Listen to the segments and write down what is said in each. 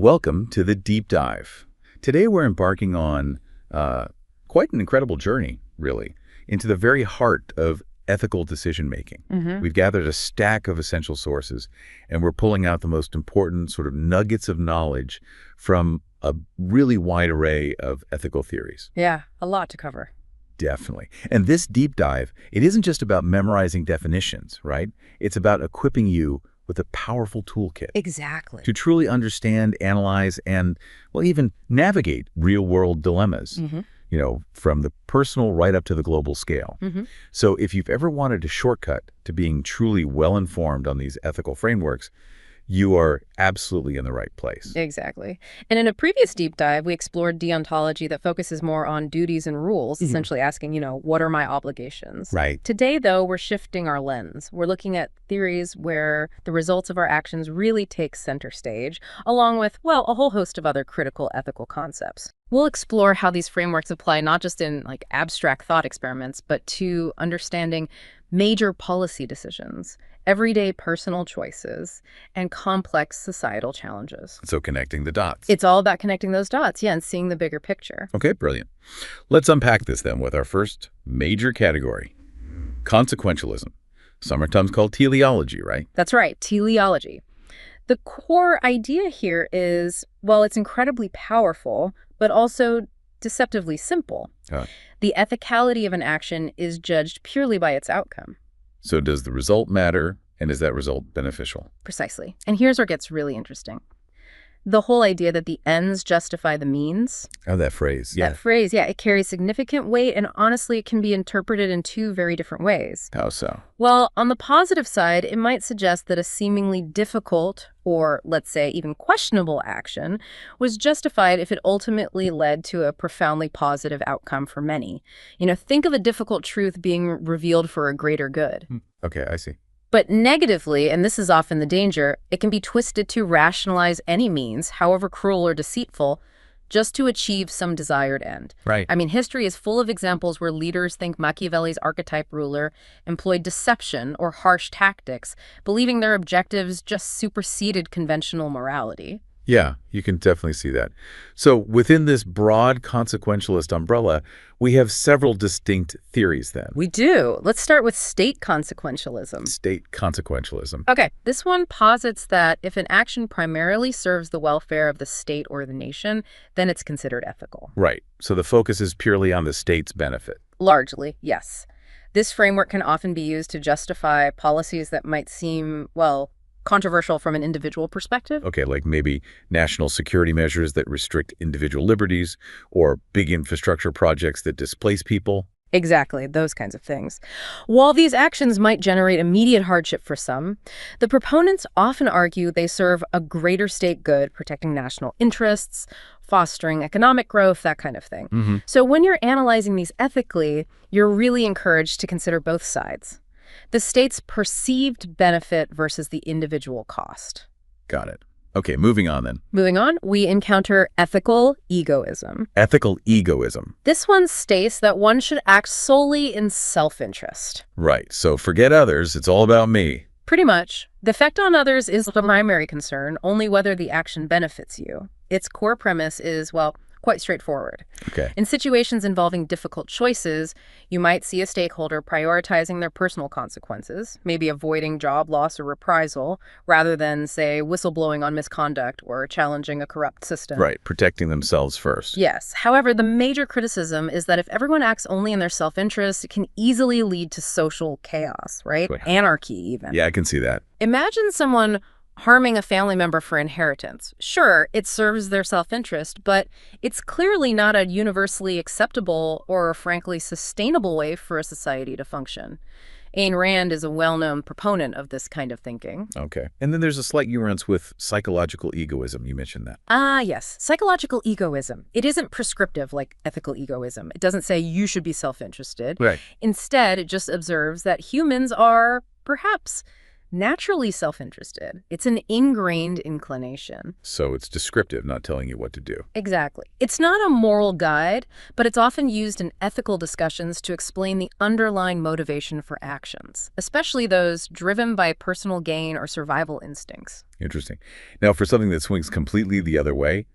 Welcome to the Deep Dive. Today we're embarking on quite an incredible journey, really, into the very heart of ethical decision-making. We've gathered a stack of essential sources, and we're pulling out the most important sort of nuggets of knowledge from a really wide array of ethical theories. Yeah, a lot to cover. Definitely. And this deep dive, it isn't just about memorizing definitions, right? It's about equipping you with a powerful toolkit. Exactly. To truly understand, analyze, and, well, even navigate real-world dilemmas, from the personal right up to the global scale. So if you've ever wanted a shortcut to being truly well-informed on these ethical frameworks, you are absolutely in the right place. Exactly. And in a previous deep dive, we explored deontology that focuses more on duties and rules, essentially asking, what are my obligations? Right. Today, though, we're shifting our lens. We're looking at theories where the results of our actions really take center stage, along with, well, a whole host of other critical ethical concepts. We'll explore how these frameworks apply not just in abstract thought experiments, but to understanding major policy decisions, everyday personal choices, and complex societal challenges. So connecting the dots. It's all about connecting those dots, and seeing the bigger picture. Okay, brilliant. Let's unpack this then with our first major category, consequentialism. Sometimes called teleology, right? That's right, teleology. The core idea here is, well, it's incredibly powerful, but also deceptively simple. The ethicality of an action is judged purely by its outcome. So does the result matter, and is that result beneficial? Precisely. And here's where it gets really interesting. The whole idea that the ends justify the means. Oh, that phrase. That phrase, it carries significant weight, and honestly, it can be interpreted in two very different ways. How so? Well, on the positive side, it might suggest that a seemingly difficult, or let's say even questionable action, was justified if it ultimately led to a profoundly positive outcome for many. Think of a difficult truth being revealed for a greater good. Okay, I see. But negatively, and this is often the danger, it can be twisted to rationalize any means, however cruel or deceitful, just to achieve some desired end. Right. I mean, history is full of examples where leaders think Machiavelli's archetype ruler employed deception or harsh tactics, believing their objectives just superseded conventional morality. Yeah, you can definitely see that. So within this broad consequentialist umbrella, we have several distinct theories then. We do. Let's start with state consequentialism. State consequentialism. Okay, this one posits that if an action primarily serves the welfare of the state or the nation, then it's considered ethical. Right. So the focus is purely on the state's benefit. Largely, yes. This framework can often be used to justify policies that might seem, well, controversial from an individual perspective. Okay, like maybe national security measures that restrict individual liberties or big infrastructure projects that displace people. Exactly, those kinds of things. While these actions might generate immediate hardship for some, the proponents often argue they serve a greater state good, protecting national interests, fostering economic growth, that kind of thing. So when you're analyzing these ethically, you're really encouraged to consider both sides. The state's perceived benefit versus the individual cost. Got it. Okay, moving on then. Moving on, we encounter ethical egoism. Ethical egoism. This one states that one should act solely in self-interest. Right, so forget others, it's all about me. Pretty much. The effect on others is the primary concern, only whether the action benefits you. Its core premise is, well, quite straightforward. Okay. In situations involving difficult choices, you might see a stakeholder prioritizing their personal consequences, maybe avoiding job loss or reprisal, rather than, say, whistleblowing on misconduct or challenging a corrupt system. Right, protecting themselves first. Yes. However, the major criticism is that if everyone acts only in their self-interest, it can easily lead to social chaos, right? Anarchy, even. Yeah, I can see that. Imagine someone harming a family member for inheritance. Sure, it serves their self-interest, but it's clearly not a universally acceptable or, frankly, sustainable way for a society to function. Ayn Rand is a well-known proponent of this kind of thinking. Okay. And then there's a slight nuance with psychological egoism. You mentioned that. Yes. Psychological egoism. It isn't prescriptive like ethical egoism. It doesn't say you should be self-interested. Right. Instead, it just observes that humans are, perhaps, naturally self-interested. It's an ingrained inclination. So it's descriptive, not telling you what to do. Exactly. It's not a moral guide, but it's often used in ethical discussions to explain the underlying motivation for actions, especially those driven by personal gain or survival instincts. Interesting. Now, for something that swings completely the other way,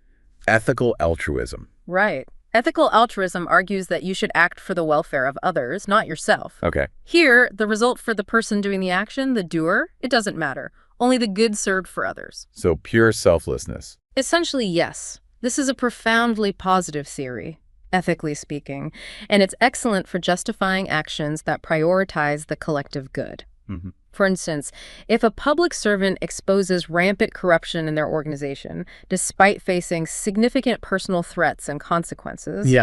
ethical altruism. Right. Ethical altruism argues that you should act for the welfare of others, not yourself. Okay. Here, the result for the person doing the action, the doer, it doesn't matter. Only the good served for others. So pure selflessness. Essentially, yes. This is a profoundly positive theory, ethically speaking, and it's excellent for justifying actions that prioritize the collective good. Mm-hmm. For instance, if a public servant exposes rampant corruption in their organization, despite facing significant personal threats and consequences,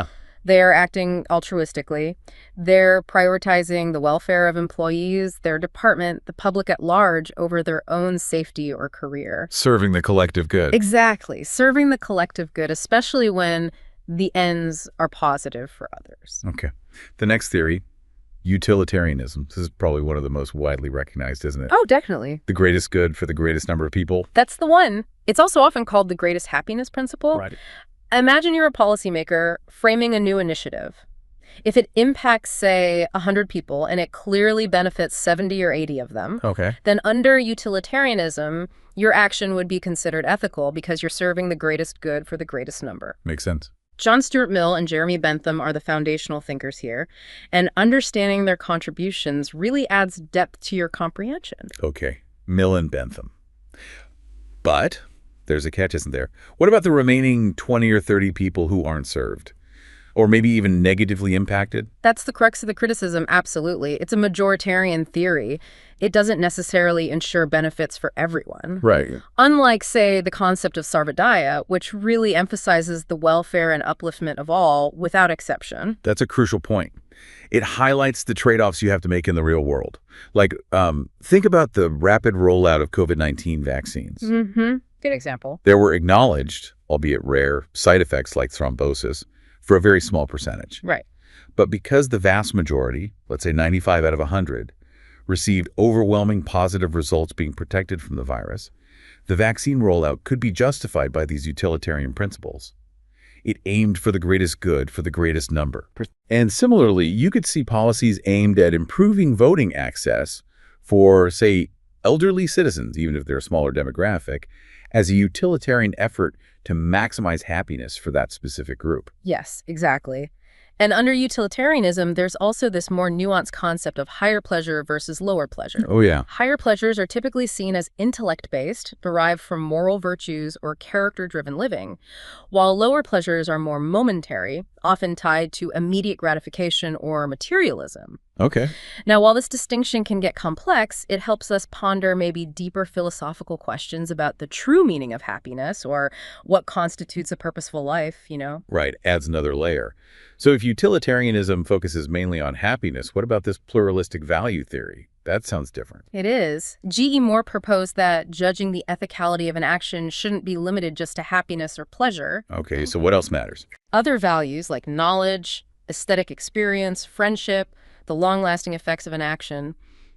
they're acting altruistically. They're prioritizing the welfare of employees, their department, the public at large over their own safety or career. Serving the collective good. Exactly. Serving the collective good, especially when the ends are positive for others. Okay. The next theory, utilitarianism. This is probably one of the most widely recognized, isn't it? Oh, definitely. The greatest good for the greatest number of people. That's the one. It's also often called the greatest happiness principle. Right. Imagine you're a policymaker framing a new initiative. If it impacts, say, 100 people and it clearly benefits 70 or 80 of them, Okay. then under utilitarianism, your action would be considered ethical because you're serving the greatest good for the greatest number. Makes sense. John Stuart Mill and Jeremy Bentham are the foundational thinkers here, and understanding their contributions really adds depth to your comprehension. Okay. Mill and Bentham. But there's a catch, isn't there? What about the remaining 20 or 30 people who aren't served? Or maybe even negatively impacted? That's the crux of the criticism, absolutely. It's a majoritarian theory. It doesn't necessarily ensure benefits for everyone. Right. Unlike, say, the concept of Sarvodaya, which really emphasizes the welfare and upliftment of all without exception. That's a crucial point. It highlights the trade-offs you have to make in the real world. Like, think about the rapid rollout of COVID-19 vaccines. Mm-hmm. Good example. There were acknowledged, albeit rare, side effects like thrombosis for a very small percentage. Right. But because the vast majority, let's say 95 out of 100, received overwhelming positive results being protected from the virus, the vaccine rollout could be justified by these utilitarian principles. It aimed for the greatest good for the greatest number. And similarly, you could see policies aimed at improving voting access for, say, elderly citizens, even if they're a smaller demographic, as a utilitarian effort to maximize happiness for that specific group. Yes, exactly. And under utilitarianism, there's also this more nuanced concept of higher pleasure versus lower pleasure. Oh, yeah. Higher pleasures are typically seen as intellect-based, derived from moral virtues or character-driven living, while lower pleasures are more momentary, often tied to immediate gratification or materialism. Okay. Now, while this distinction can get complex, it helps us ponder maybe deeper philosophical questions about the true meaning of happiness or what constitutes a purposeful life, you know? Right. Adds another layer. So if utilitarianism focuses mainly on happiness, what about this pluralistic value theory? That sounds different. It is. G.E. Moore proposed that judging the ethicality of an action shouldn't be limited just to happiness or pleasure. Okay, so what else matters? Other values like knowledge, aesthetic experience, friendship, the long-lasting effects of an action,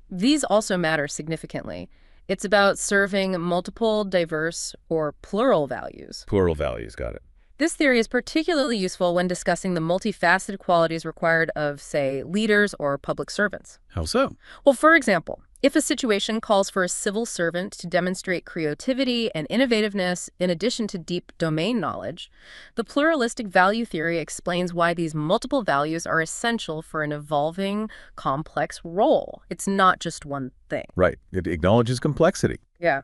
these also matter significantly. It's about serving multiple, diverse, or plural values. Plural values, got it. This theory is particularly useful when discussing the multifaceted qualities required of, say, leaders or public servants. How so? Well, for example, if a situation calls for a civil servant to demonstrate creativity and innovativeness in addition to deep domain knowledge, the pluralistic value theory explains why these multiple values are essential for an evolving, complex role. It's not just one thing. Right. It acknowledges complexity. Yeah.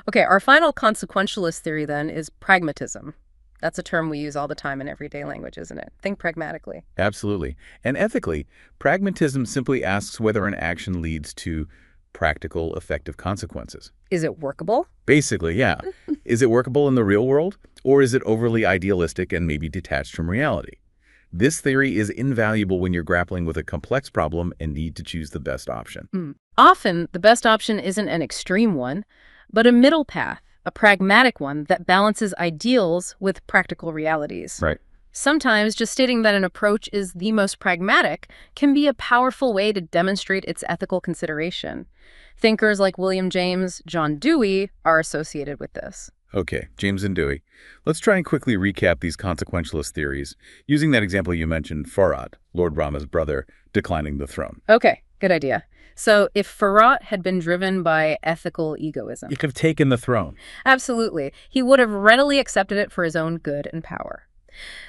Okay, our final consequentialist theory then is pragmatism. That's a term we use all the time in everyday language, isn't it? Think pragmatically. Absolutely. And ethically, pragmatism simply asks whether an action leads to practical, effective consequences. Is it workable? Basically, yeah. Is it workable in the real world? Or is it overly idealistic and maybe detached from reality? This theory is invaluable when you're grappling with a complex problem and need to choose the best option. Often, the best option isn't an extreme one, but a middle path. A pragmatic one that balances ideals with practical realities. Right. Sometimes just stating that an approach is the most pragmatic can be a powerful way to demonstrate its ethical consideration. Thinkers like William James, John Dewey are associated with this. Okay, James and Dewey. Let's try and quickly recap these consequentialist theories, using that example you mentioned, Farad, Lord Rama's brother, declining the throne. Okay, good idea. So if Farad had been driven by ethical egoism, He could have taken the throne. absolutely, he would have readily accepted it for his own good and power.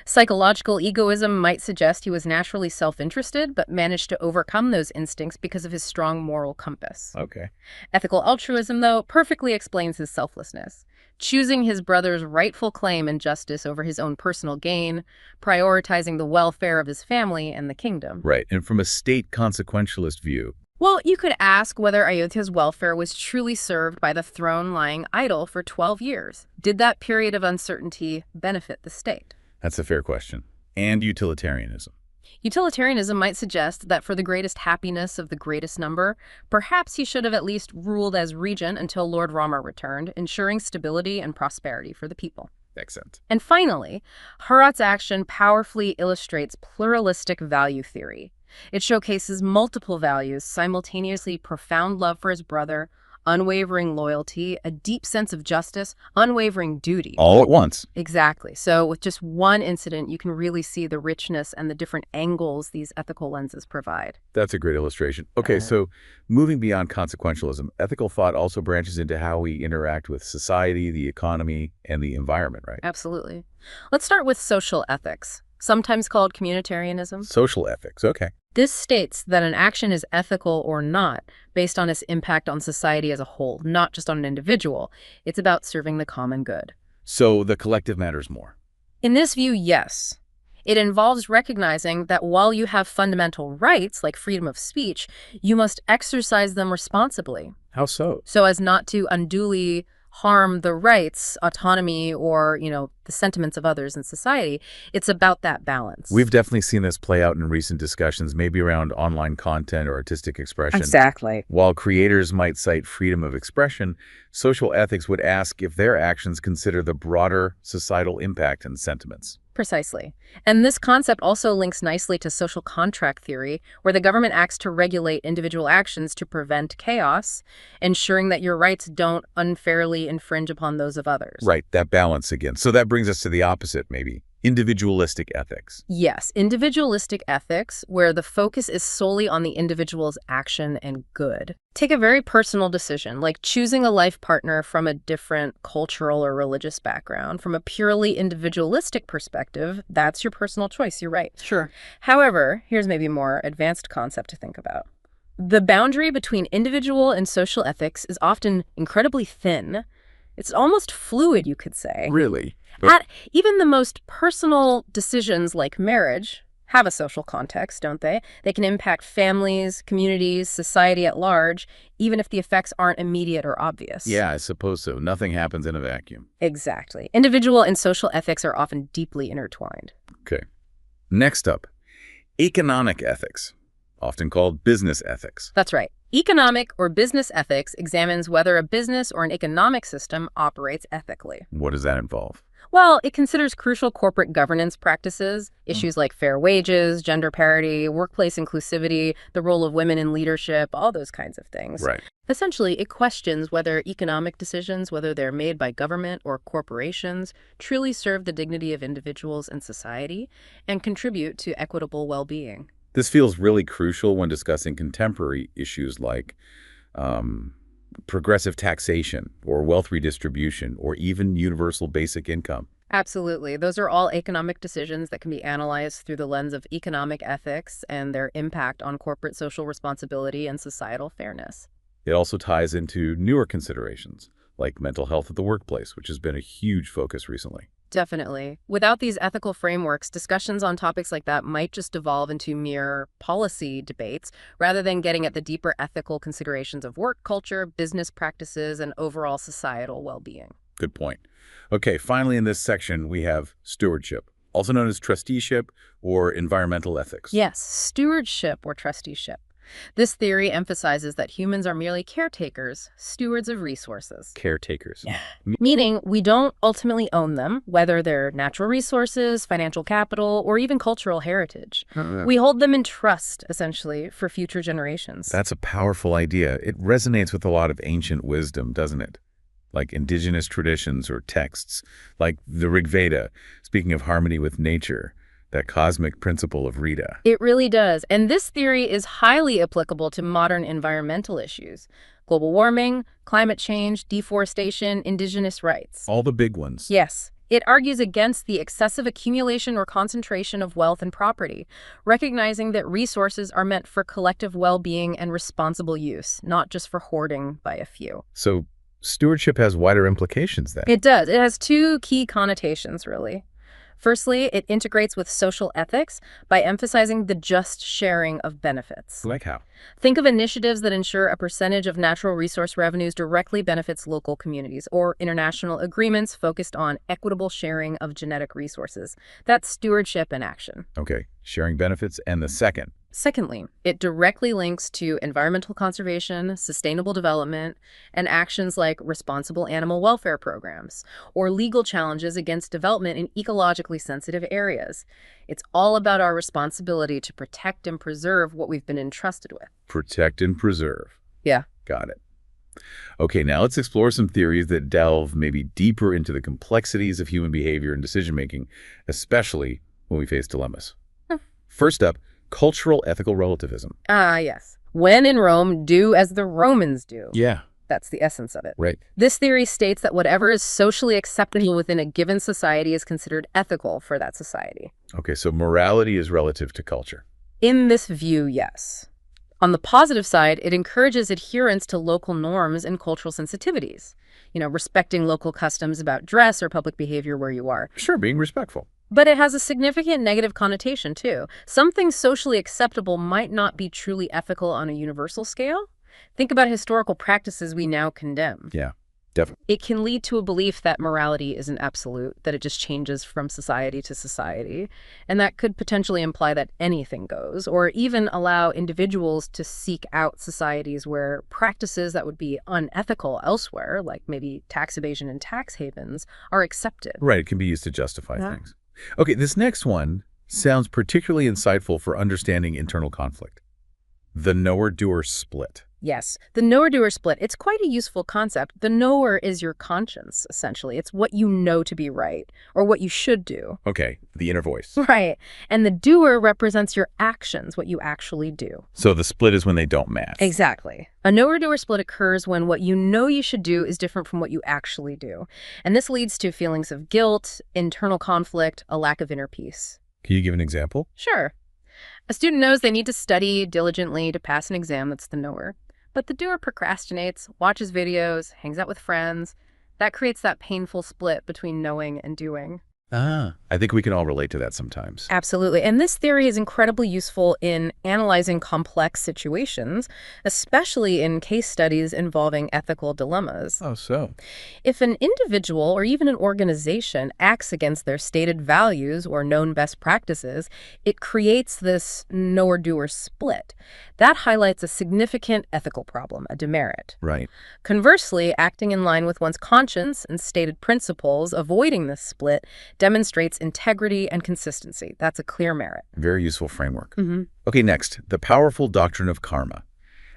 Psychological egoism might suggest he was naturally self-interested, but managed to overcome those instincts because of his strong moral compass. Okay. Ethical altruism, though, perfectly explains his selflessness, choosing his brother's rightful claim and justice over his own personal gain, prioritizing the welfare of his family and the kingdom. Right, and from a state consequentialist view, Well, you could ask whether Ayodhya's welfare was truly served by the throne lying idle for 12 years. Did that period of uncertainty benefit the state? that's a fair question. And utilitarianism. Utilitarianism might suggest that for the greatest happiness of the greatest number, perhaps he should have at least ruled as regent until Lord Rama returned, ensuring stability and prosperity for the people. Makes sense. And finally, Herat's action powerfully illustrates pluralistic value theory. It showcases multiple values, simultaneously profound love for his brother, unwavering loyalty, a deep sense of justice, unwavering duty. All at once. Exactly. So with just one incident, you can really see the richness and the different angles these ethical lenses provide. That's a great illustration. Okay, so moving beyond consequentialism, ethical thought also branches into how we interact with society, the economy, and the environment, right? Absolutely. Let's start with social ethics, sometimes called communitarianism. Social ethics, okay. This states that an action is ethical or not based on its impact on society as a whole, not just on an individual. It's about serving the common good. So the collective matters more. In this view, yes. It involves recognizing that while you have fundamental rights, like freedom of speech, you must exercise them responsibly, How so? so as not to unduly harm the rights, autonomy, or, the sentiments of others in society. It's about that balance. We've definitely seen this play out in recent discussions, maybe around online content or artistic expression. Exactly. While creators might cite freedom of expression, social ethics would ask if their actions consider the broader societal impact and sentiments. Precisely. And this concept also links nicely to social contract theory, where the government acts to regulate individual actions to prevent chaos, ensuring that your rights don't unfairly infringe upon those of others. Right, that balance again. So that brings us to the opposite, maybe. Individualistic ethics. Yes, individualistic ethics, where the focus is solely on the individual's action and good. Take a very personal decision, like choosing a life partner from a different cultural or religious background. From a purely individualistic perspective, that's your personal choice. You're right. Sure. However, here's maybe a more advanced concept to think about. The boundary between individual and social ethics is often incredibly thin. It's almost fluid, you could say. Really? Even the most personal decisions like marriage have a social context, don't they? They can impact families, communities, society at large, even if the effects aren't immediate or obvious. Yeah, I suppose so. Nothing happens in a vacuum. Exactly. Individual and social ethics are often deeply intertwined. Okay. Next up, economic ethics, often called business ethics. That's right. Economic or business ethics examines whether a business or an economic system operates ethically. What does that involve? Well, it considers crucial corporate governance practices, issues like fair wages, gender parity, workplace inclusivity, the role of women in leadership, all those kinds of things. Right. Essentially, it questions whether economic decisions, whether they're made by government or corporations, truly serve the dignity of individuals and society and contribute to equitable well-being. This feels really crucial when discussing contemporary issues like progressive taxation or wealth redistribution or even universal basic income. Absolutely. Those are all economic decisions that can be analyzed through the lens of economic ethics and their impact on corporate social responsibility and societal fairness. It also ties into newer considerations like mental health at the workplace, which has been a huge focus recently. Definitely. Without these ethical frameworks, discussions on topics like that might just devolve into mere policy debates rather than getting at the deeper ethical considerations of work culture, business practices, and overall societal well-being. Good point. Okay, finally in this section, we have stewardship, also known as trusteeship or environmental ethics. Yes, stewardship or trusteeship. This theory emphasizes that humans are merely caretakers, stewards of resources. Caretakers. Meaning, we don't ultimately own them, whether they're natural resources, financial capital, or even cultural heritage. We hold them in trust, essentially, for future generations. That's a powerful idea. It resonates with a lot of ancient wisdom, doesn't it? Like indigenous traditions or texts, like the Rig Veda, speaking of harmony with nature, that cosmic principle of Rita. It really does. And this theory is highly applicable to modern environmental issues. Global warming, climate change, deforestation, indigenous rights. All the big ones. Yes. It argues against the excessive accumulation or concentration of wealth and property, recognizing that resources are meant for collective well-being and responsible use, not just for hoarding by a few. So stewardship has wider implications then. It does. It has two key connotations, really. Firstly, it integrates with social ethics by emphasizing the just sharing of benefits. Like how? Think of initiatives that ensure a percentage of natural resource revenues directly benefits local communities, or international agreements focused on equitable sharing of genetic resources. That's stewardship in action. Okay, sharing benefits. And the second? Secondly, it directly links to environmental conservation, sustainable development, and actions like responsible animal welfare programs or legal challenges against development in ecologically sensitive areas. It's all about our responsibility to protect and preserve what we've been entrusted with. Protect and preserve. Yeah. Got it. Okay, now let's explore some theories that delve maybe deeper into the complexities of human behavior and decision-making, especially when we face dilemmas. First up, cultural ethical relativism. Yes. When in Rome, do as the Romans do. Yeah. That's the essence of it. Right. This theory states that whatever is socially acceptable within a given society is considered ethical for that society. Okay, so morality is relative to culture. In this view, yes. On the positive side, it encourages adherence to local norms and cultural sensitivities. Respecting local customs about dress or public behavior where you are. Sure, being respectful. But it has a significant negative connotation, too. Something socially acceptable might not be truly ethical on a universal scale. Think about historical practices we now condemn. Yeah, definitely. It can lead to a belief that morality isn't absolute, that it just changes from society to society, and that could potentially imply that anything goes, or even allow individuals to seek out societies where practices that would be unethical elsewhere, like maybe tax evasion and tax havens, are accepted. Right, it can be used to justify things. Okay, this next one sounds particularly insightful for understanding internal conflict. The knower-doer split. Yes, the knower-doer split, it's quite a useful concept. The knower is your conscience, essentially. It's what you know to be right, or what you should do. Okay, the inner voice. Right, and the doer represents your actions, what you actually do. So the split is when they don't match. Exactly. A knower-doer split occurs when what you know you should do is different from what you actually do. And this leads to feelings of guilt, internal conflict, a lack of inner peace. Can you give an example? Sure. A student knows they need to study diligently to pass an exam, that's the knower. But the doer procrastinates, watches videos, hangs out with friends. That creates that painful split between knowing and doing. I think we can all relate to that sometimes. Absolutely. And this theory is incredibly useful in analyzing complex situations, especially in case studies involving ethical dilemmas. Oh, so? If an individual or even an organization acts against their stated values or known best practices, it creates this knower-doer split. That highlights a significant ethical problem, a demerit. Right. Conversely, acting in line with one's conscience and stated principles, avoiding this split, demonstrates integrity and consistency. That's a clear merit. Very useful framework. Okay, next, the powerful doctrine of karma.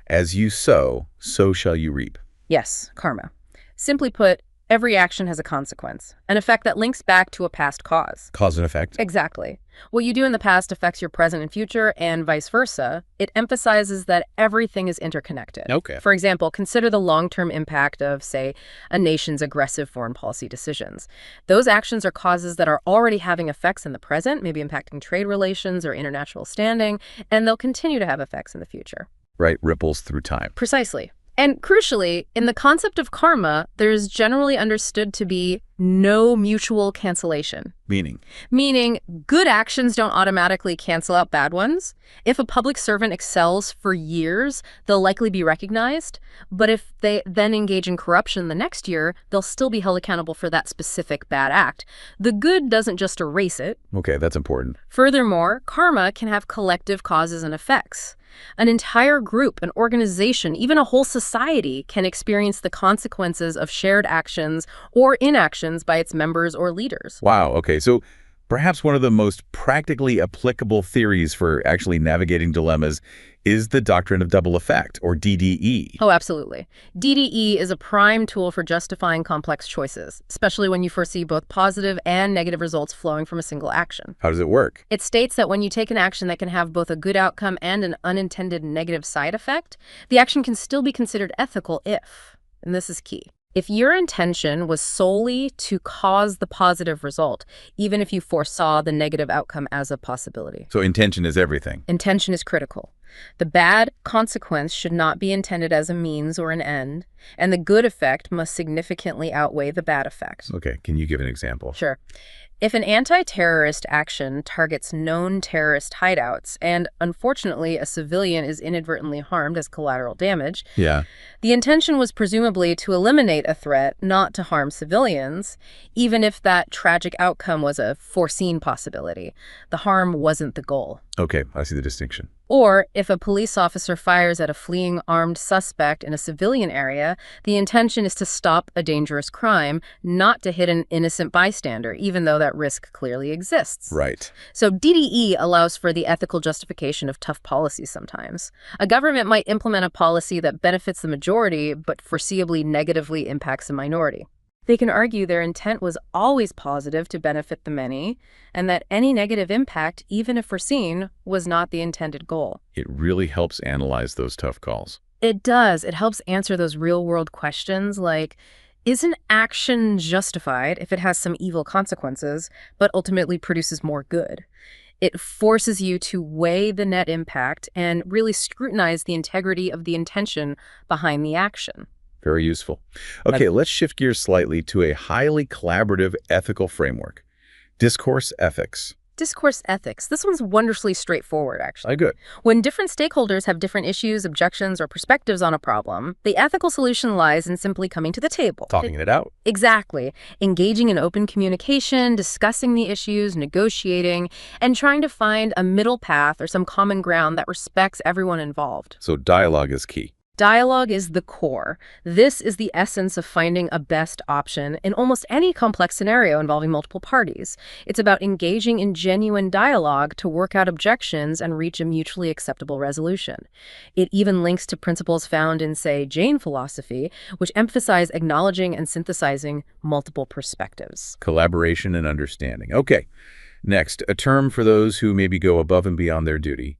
As you sow, so shall you reap. Yes, karma. Simply put, every action has a consequence, an effect that links back to a past cause. Cause and effect? Exactly. What you do in the past affects your present and future, and vice versa. It emphasizes that everything is interconnected. Okay. For example, consider the long-term impact of, say, a nation's aggressive foreign policy decisions. Those actions are causes that are already having effects in the present, maybe impacting trade relations or international standing, and they'll continue to have effects in the future. Right, ripples through time. Precisely. And crucially, in the concept of karma, there is generally understood to be no mutual cancellation. Meaning, good actions don't automatically cancel out bad ones. If a public servant excels for years, they'll likely be recognized. But if they then engage in corruption the next year, they'll still be held accountable for that specific bad act. The good doesn't just erase it. Okay, that's important. Furthermore, karma can have collective causes and effects. An entire group, an organization, even a whole society can experience the consequences of shared actions or inactions by its members or leaders. Wow, okay, so perhaps one of the most practically applicable theories for actually navigating dilemmas is the doctrine of double effect, or DDE. Oh, absolutely. DDE is a prime tool for justifying complex choices, especially when you foresee both positive and negative results flowing from a single action. How does it work? It states that when you take an action that can have both a good outcome and an unintended negative side effect, the action can still be considered ethical if, and this is key, if your intention was solely to cause the positive result, even if you foresaw the negative outcome as a possibility. So intention is everything. Intention is critical. The bad consequence should not be intended as a means or an end, and the good effect must significantly outweigh the bad effect. Okay, can you give an example? Sure. If an anti-terrorist action targets known terrorist hideouts, and unfortunately a civilian is inadvertently harmed as collateral damage, Yeah. the intention was presumably to eliminate a threat, not to harm civilians, even if that tragic outcome was a foreseen possibility. The harm wasn't the goal. Okay, I see the distinction. Or, if a police officer fires at a fleeing armed suspect in a civilian area, the intention is to stop a dangerous crime, not to hit an innocent bystander, even though that risk clearly exists. Right. So DDE allows for the ethical justification of tough policies sometimes. A government might implement a policy that benefits the majority, but foreseeably negatively impacts a minority. They can argue their intent was always positive to benefit the many, and that any negative impact, even if foreseen, was not the intended goal. It really helps analyze those tough calls. It does. It helps answer those real-world questions like, is an action justified if it has some evil consequences, but ultimately produces more good? It forces you to weigh the net impact and really scrutinize the integrity of the intention behind the action. Very useful. Okay, let's shift gears slightly to a highly collaborative ethical framework. Discourse ethics. Discourse ethics. This one's wonderfully straightforward, actually. Good. When different stakeholders have different issues, objections, or perspectives on a problem, the ethical solution lies in simply coming to the table. Talking it out. Exactly. Engaging in open communication, discussing the issues, negotiating, and trying to find a middle path or some common ground that respects everyone involved. So dialogue is key. Dialogue is the core. This is the essence of finding a best option in almost any complex scenario involving multiple parties. It's about engaging in genuine dialogue to work out objections and reach a mutually acceptable resolution. It even links to principles found in, say, Jain philosophy, which emphasize acknowledging and synthesizing multiple perspectives. Collaboration and understanding. Okay. Next, a term for those who maybe go above and beyond their duty.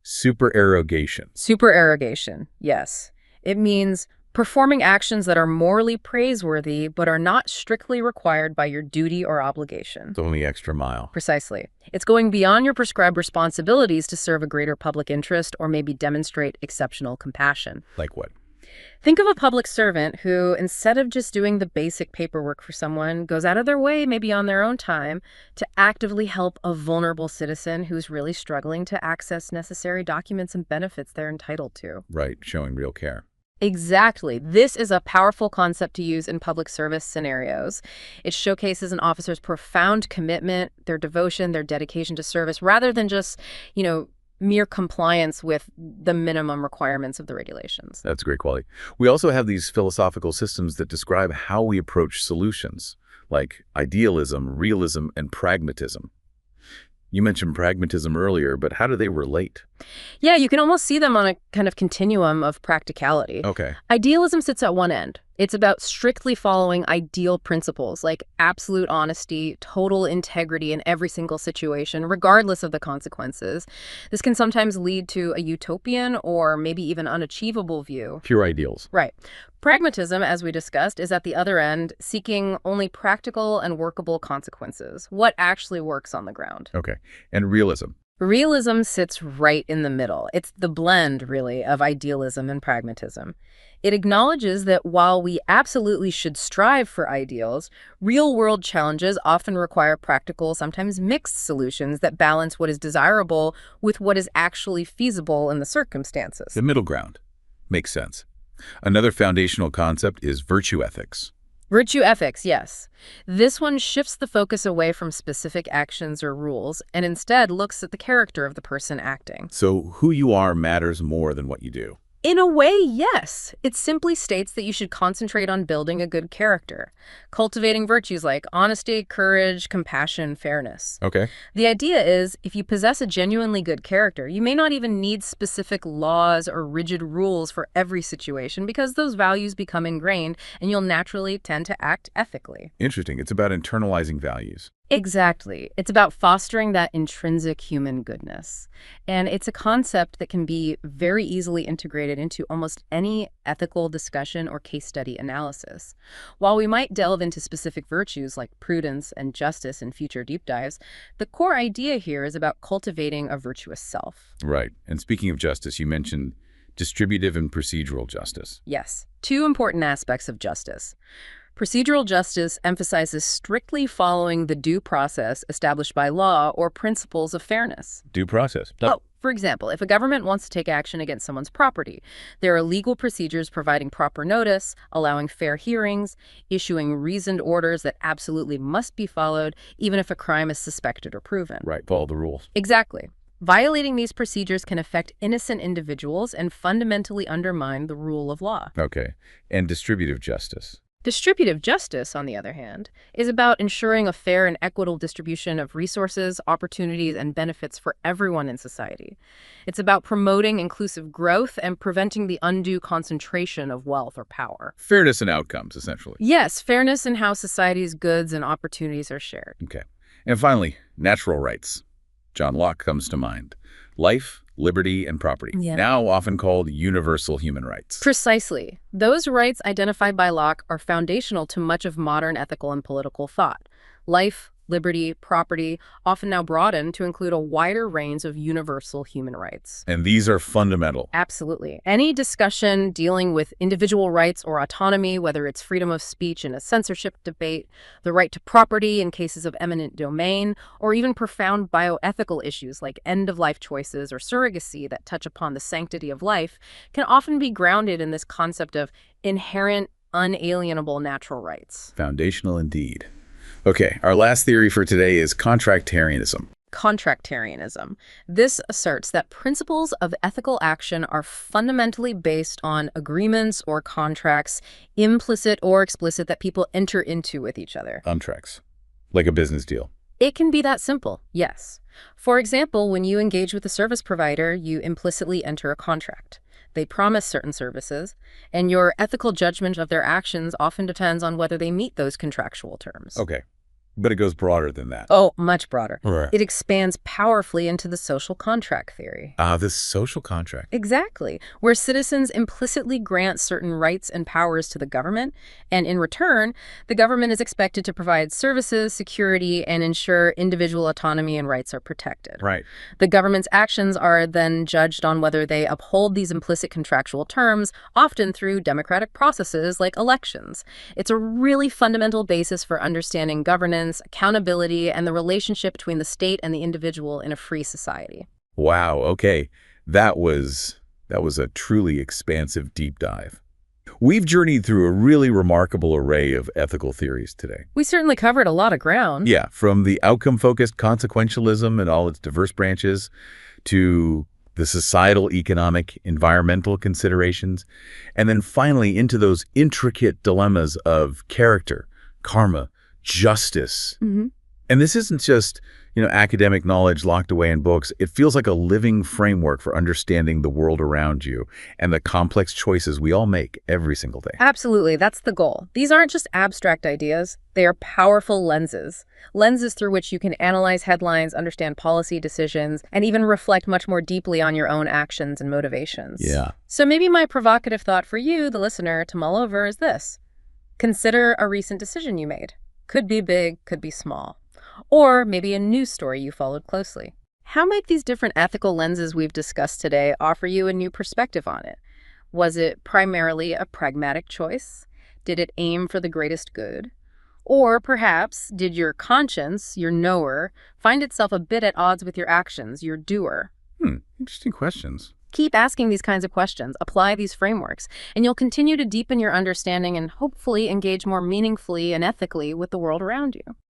Supererogation. Supererogation, yes. It means performing actions that are morally praiseworthy but are not strictly required by your duty or obligation. It's only extra mile. Precisely. It's going beyond your prescribed responsibilities to serve a greater public interest or maybe demonstrate exceptional compassion. Like what? Think of a public servant who, instead of just doing the basic paperwork for someone, goes out of their way, maybe on their own time, to actively help a vulnerable citizen who's really struggling to access necessary documents and benefits they're entitled to. Right, showing real care. Exactly. This is a powerful concept to use in public service scenarios. It showcases an officer's profound commitment, their devotion, their dedication to service, rather than just, mere compliance with the minimum requirements of the regulations. That's great quality. We also have these philosophical systems that describe how we approach solutions, like idealism, realism, and pragmatism. You mentioned pragmatism earlier, but how do they relate? Yeah, you can almost see them on a kind of continuum of practicality. Okay. Idealism sits at one end. It's about strictly following ideal principles like absolute honesty, total integrity in every single situation, regardless of the consequences. This can sometimes lead to a utopian or maybe even unachievable view. Pure ideals. Right. Pragmatism, as we discussed, is at the other end, seeking only practical and workable consequences, what actually works on the ground. Okay. And realism. Realism sits right in the middle. It's the blend, really, of idealism and pragmatism. It acknowledges that while we absolutely should strive for ideals, real-world challenges often require practical, sometimes mixed solutions that balance what is desirable with what is actually feasible in the circumstances. The middle ground. Makes sense. Another foundational concept is virtue ethics. Virtue ethics, yes. This one shifts the focus away from specific actions or rules and instead looks at the character of the person acting. So who you are matters more than what you do. In a way, yes. It simply states that you should concentrate on building a good character, cultivating virtues like honesty, courage, compassion, fairness. Okay. The idea is, if you possess a genuinely good character, you may not even need specific laws or rigid rules for every situation because those values become ingrained and you'll naturally tend to act ethically. Interesting. It's about internalizing values. Exactly. It's about fostering that intrinsic human goodness. And it's a concept that can be very easily integrated into almost any ethical discussion or case study analysis. While we might delve into specific virtues like prudence and justice in future deep dives, the core idea here is about cultivating a virtuous self. Right. And speaking of justice, you mentioned distributive and procedural justice. Yes, two important aspects of justice. Procedural justice emphasizes strictly following the due process established by law or principles of fairness. Due process. For example, if a government wants to take action against someone's property, there are legal procedures providing proper notice, allowing fair hearings, issuing reasoned orders that absolutely must be followed, even if a crime is suspected or proven. Right. Follow the rules. Exactly. Violating these procedures can affect innocent individuals and fundamentally undermine the rule of law. Okay. And distributive justice. Distributive justice, on the other hand, is about ensuring a fair and equitable distribution of resources, opportunities, and benefits for everyone in society. It's about promoting inclusive growth and preventing the undue concentration of wealth or power. Fairness and outcomes, essentially. Yes, fairness in how society's goods and opportunities are shared. Okay. And finally, natural rights. John Locke comes to mind. Life, liberty, and property, now often called universal human rights. Precisely. Those rights identified by Locke are foundational to much of modern ethical and political thought. Life, liberty, property, often now broadened to include a wider range of universal human rights. And these are fundamental. Absolutely. Any discussion dealing with individual rights or autonomy, whether it's freedom of speech in a censorship debate, the right to property in cases of eminent domain, or even profound bioethical issues like end-of-life choices or surrogacy that touch upon the sanctity of life, can often be grounded in this concept of inherent, unalienable natural rights. Foundational indeed. Okay, our last theory for today is contractarianism. Contractarianism. This asserts that principles of ethical action are fundamentally based on agreements or contracts, implicit or explicit, that people enter into with each other. Contracts. Like a business deal. It can be that simple, yes. For example, when you engage with a service provider, you implicitly enter a contract. They promise certain services, and your ethical judgment of their actions often depends on whether they meet those contractual terms. Okay. But it goes broader than that. Oh, much broader. Right. It expands powerfully into the social contract theory. This social contract. Exactly, where citizens implicitly grant certain rights and powers to the government, and in return, the government is expected to provide services, security, and ensure individual autonomy and rights are protected. Right. The government's actions are then judged on whether they uphold these implicit contractual terms, often through democratic processes like elections. It's a really fundamental basis for understanding governance, accountability, and the relationship between the state and the individual in a free society. Wow, okay. That was a truly expansive deep dive. We've journeyed through a really remarkable array of ethical theories today. We certainly covered a lot of ground. Yeah, from the outcome-focused consequentialism and all its diverse branches to the societal, economic, environmental considerations, and then finally into those intricate dilemmas of character, karma, justice. Mm-hmm. And this isn't just, academic knowledge locked away in books. It feels like a living framework for understanding the world around you and the complex choices we all make every single day. Absolutely. That's the goal. These aren't just abstract ideas. They are powerful lenses through which you can analyze headlines, understand policy decisions, and even reflect much more deeply on your own actions and motivations. Yeah. So maybe my provocative thought for you, the listener, to mull over is this. Consider a recent decision you made. Could be big, could be small. Or maybe a news story you followed closely. How might these different ethical lenses we've discussed today offer you a new perspective on it? Was it primarily a pragmatic choice? Did it aim for the greatest good? Or perhaps did your conscience, your knower, find itself a bit at odds with your actions, your doer? Interesting questions. Keep asking these kinds of questions, apply these frameworks, and you'll continue to deepen your understanding and hopefully engage more meaningfully and ethically with the world around you.